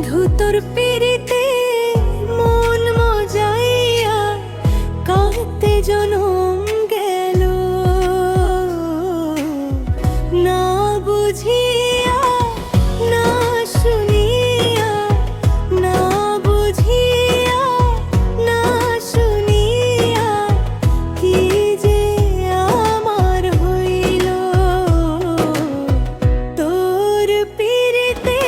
বন্ধু তোর পিরিতে মন মজাইয়া কাঁদতে জনম গেল, না বুঝিয়া না শুনিয়া, না বুঝিয়া না শুনিয়া কি যে আমার হইল। তোর পিরিতে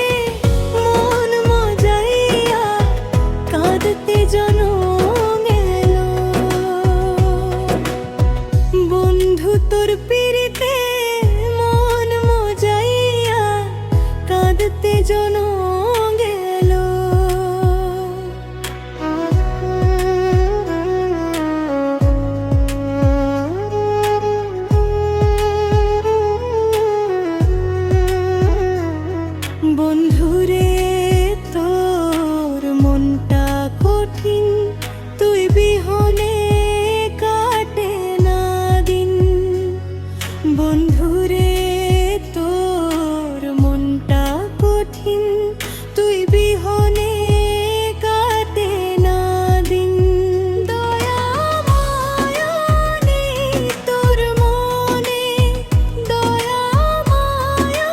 মন মজাইয়া কাঁদতে জনম গেল, বন্ধু তোর পিরিতে মন মজাইয়া কাঁদতে জনম গেল। বন্ধুরে তোর মনটা কঠিন, তুই বিহনে কাটে না দিন। বন্ধুরে তোর মনটা কঠিন, তুই বিহনে কাটে না দিন। দয়া মায়া নেই তোর মনে, দয়া মায়া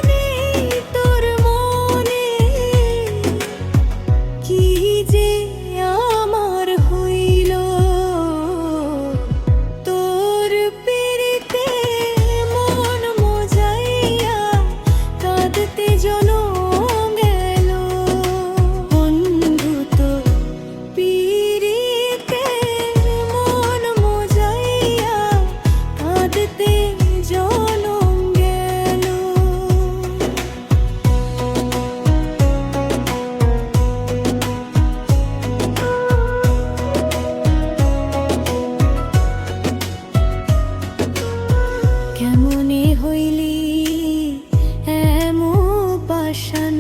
নেই তোর মনে, কি যে আমার হইল। তোর পিরিতে মন মজাইয়া কাঁদতে জনম গেল, বন্ধু তোর পিরিতে মন মজাইয়া কাঁদতে জনম গেল। কেমনে হইলি এমন পাষাণ,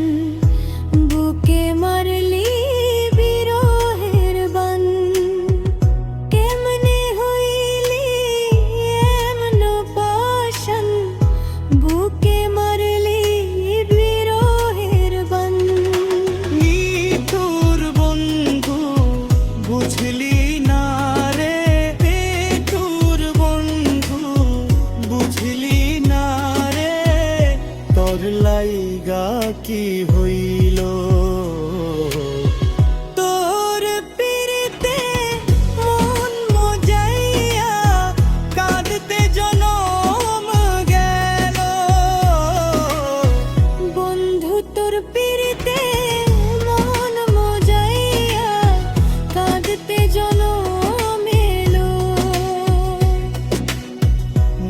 বুকে মারলি বিরহের বান। কেমনে হইলি এমন পাষাণ, বুকে মারলি বিরহের বান। নিঠুর বন্ধু বুঝলি না রে, নিঠুর বন্ধু বুঝলি না রে, তোর লাইগা কি হইল। তোর পিরিতে মন মজাইয়া কাঁদতে জনম গেল, বন্ধু তোর পিরিতে মন মজাইয়া কাঁদতে জনম এলো,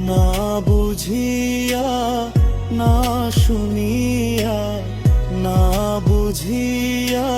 না বুঝিয়া না শুনিয়া, না বুঝিয়া